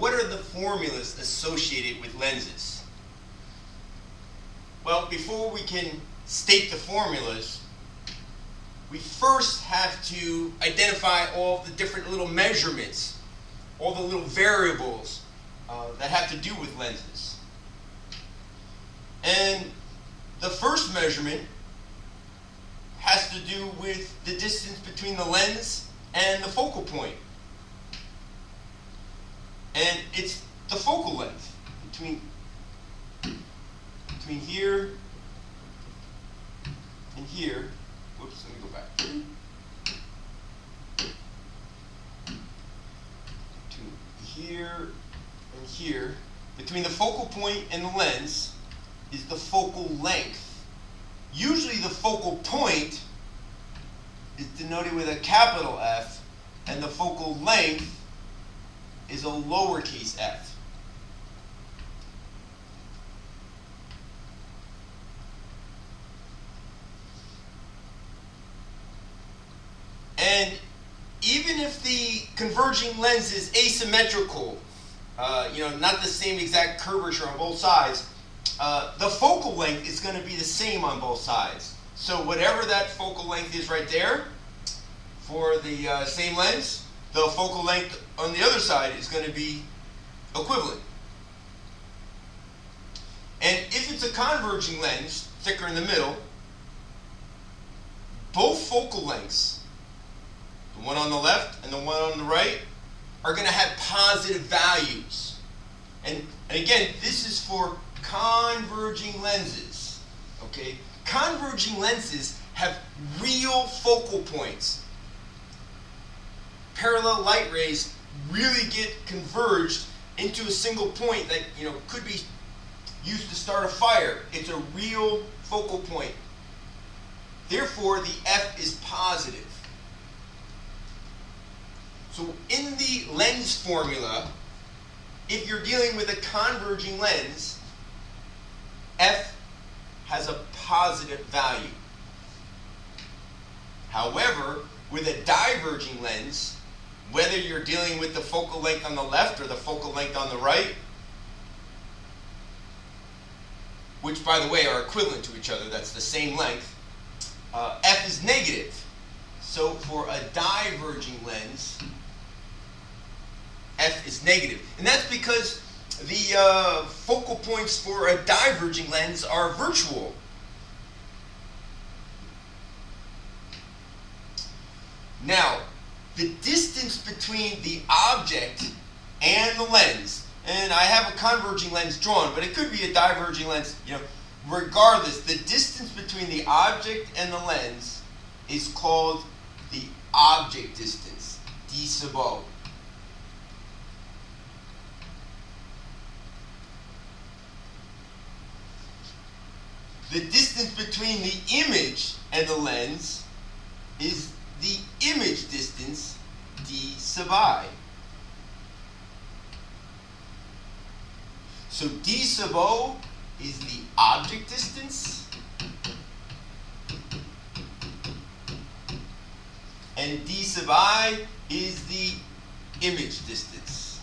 what are the formulas associated with lenses? Well, before we can state the formulas, we first have to identify all the different little measurements, all the little variables that have to do with lenses. And the first measurement has to do with the distance between the lens and the focal point. And it's the focal length between here and here. Whoops, let me go back. Between here and here, between the focal point and the lens is the focal length. Usually the focal point is denoted with a capital F, and the focal length is a lowercase f. And even if the converging lens is asymmetrical, not the same exact curvature on both sides, the focal length is going to be the same on both sides. So whatever that focal length is right there for the same lens, the focal length on the other side is going to be equivalent. And if it's a converging lens, thicker in the middle, both focal lengths, the one on the left and the one on the right, are going to have positive values. And again, this is for converging lenses. Okay? Converging lenses have real focal points. Parallel light rays really get converged into a single point that could be used to start a fire. It's a real focal point. Therefore, the F is positive. So in the lens formula, if you're dealing with a converging lens, F has a positive value. However, with a diverging lens, whether you're dealing with the focal length on the left or the focal length on the right, which by the way are equivalent to each other, that's the same length, F is negative. So for a diverging lens, F is negative. And that's because the focal points for a diverging lens are virtual. Now, the distance between the object and the lens, and I have a converging lens drawn, but it could be a diverging lens, regardless, the distance between the object and the lens is called the object distance, d sub O. The distance between the image and the lens is the image distance, d sub I. So d sub O is the object distance, and d sub I is the image distance.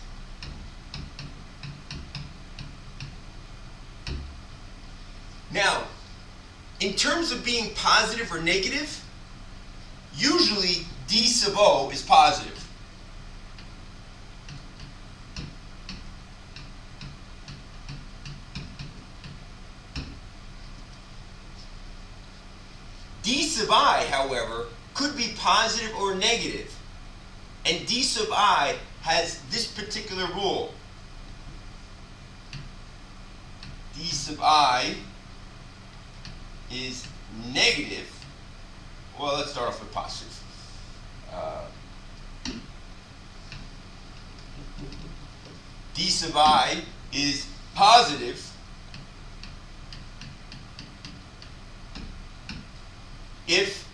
Now, in terms of being positive or negative, usually d sub O is positive. D sub I, however, could be positive or negative. And d sub I has this particular rule. D sub I is negative. Well, let's start off with positive. D sub I is positive if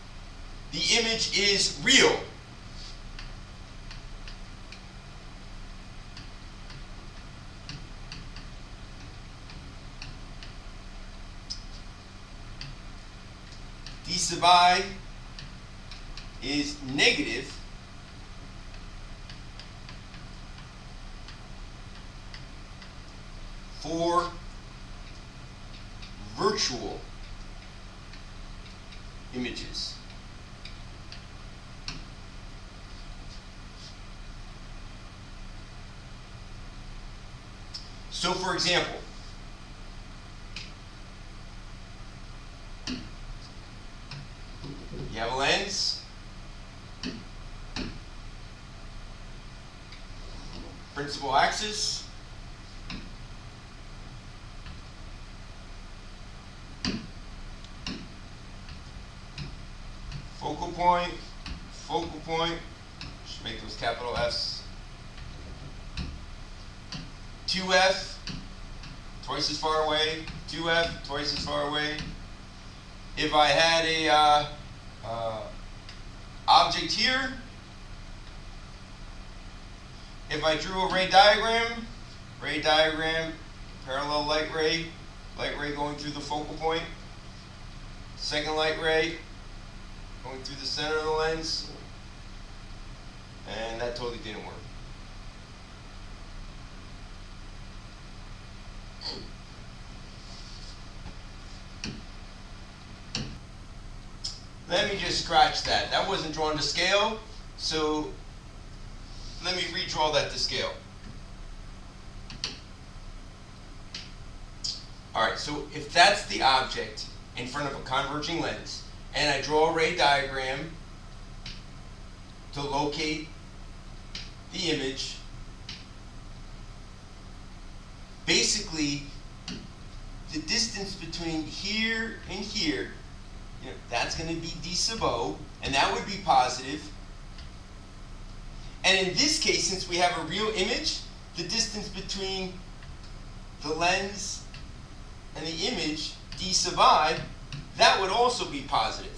the image is real. D sub I is negative for virtual images. So for example, you have a lens, principal axis, focal point, just make those capital F's, 2F, twice as far away, 2F, twice as far away. If I had a object here, if I drew a ray diagram, parallel light ray going through the focal point, second light ray going through the center of the lens, and that totally didn't work. Let me just scratch that. That wasn't drawn to scale, so let me redraw that to scale. Alright, so if that's the object in front of a converging lens, and I draw a ray diagram to locate the image, basically the distance between here and here, that's going to be d sub O, and that would be positive. And in this case, since we have a real image, the distance between the lens and the image, d sub I, that would also be positive.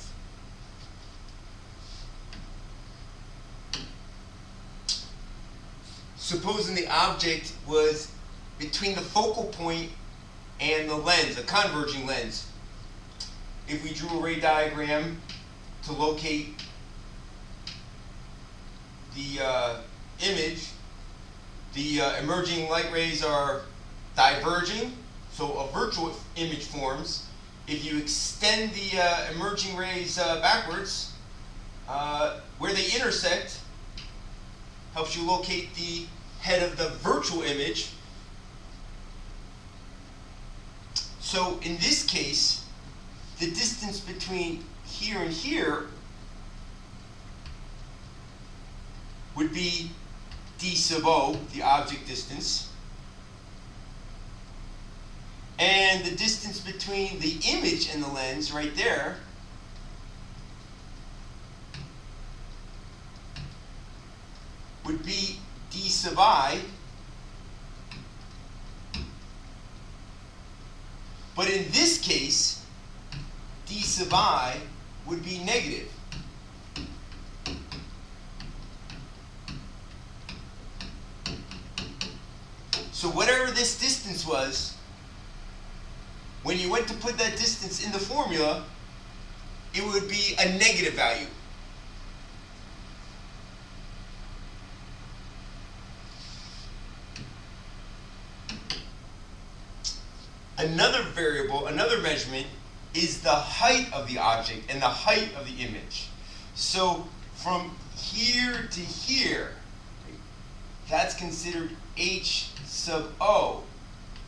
Supposing the object was between the focal point and the lens, a converging lens. If we drew a ray diagram to locate the image, the emerging light rays are diverging, so a virtual image forms. If you extend the emerging rays backwards, where they intersect helps you locate the head of the virtual image. So in this case, the distance between here and here would be d sub O, the object distance. And the distance between the image and the lens right there would be d sub I. But in this case, d sub I would be negative. So whatever this distance was, when you went to put that distance in the formula, it would be a negative value. Another variable, another measurement, is the height of the object and the height of the image. So from here to here, that's considered h sub O,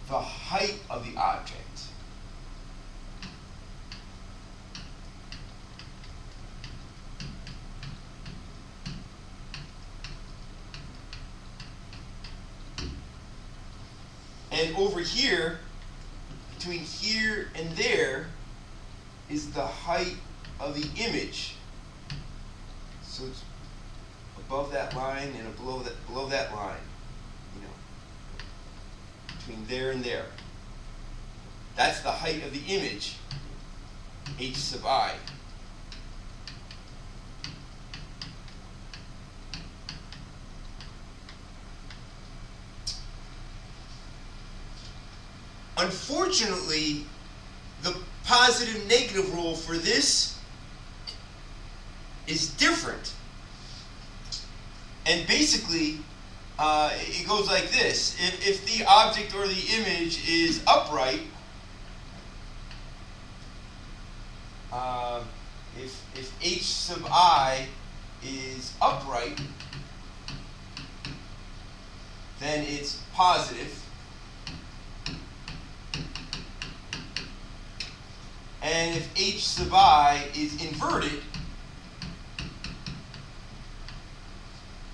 the height of the object. And over here, between here and there, is the height of the image. So it's above that line and below that line, between there and there. That's the height of the image, h sub I. Unfortunately, the positive-negative rule for this is different. And basically, it goes like this. If the object or the image is upright, if h sub I is upright, then it's positive. And if h sub I is inverted,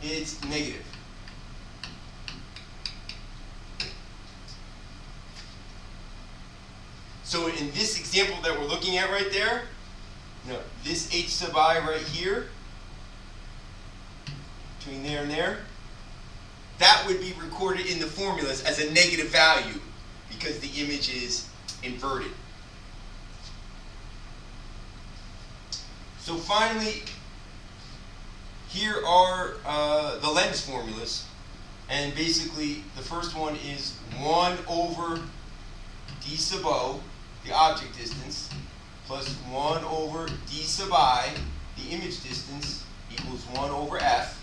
it's negative. So in this example that we're looking at right there, this h sub I right here, between there and there, that would be recorded in the formulas as a negative value because the image is inverted. So finally, here are the lens formulas. And basically, the first one is 1 over d sub O, the object distance, plus 1 over d sub I, the image distance, equals 1 over f.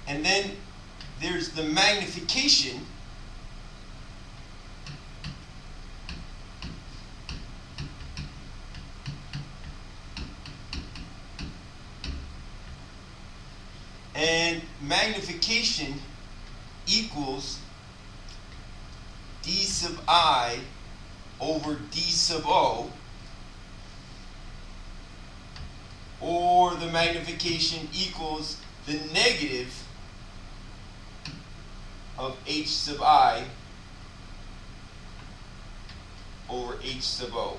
And then there's the magnification. And magnification equals d sub I over d sub O, or the magnification equals the negative of h sub I over h sub O.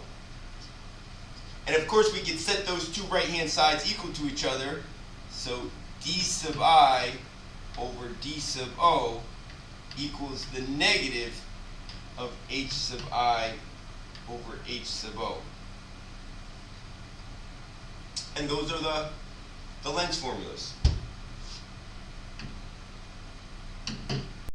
And of course we can set those two right-hand sides equal to each other. So d sub I over d sub O equals the negative of h sub I over h sub O. And those are the lens formulas.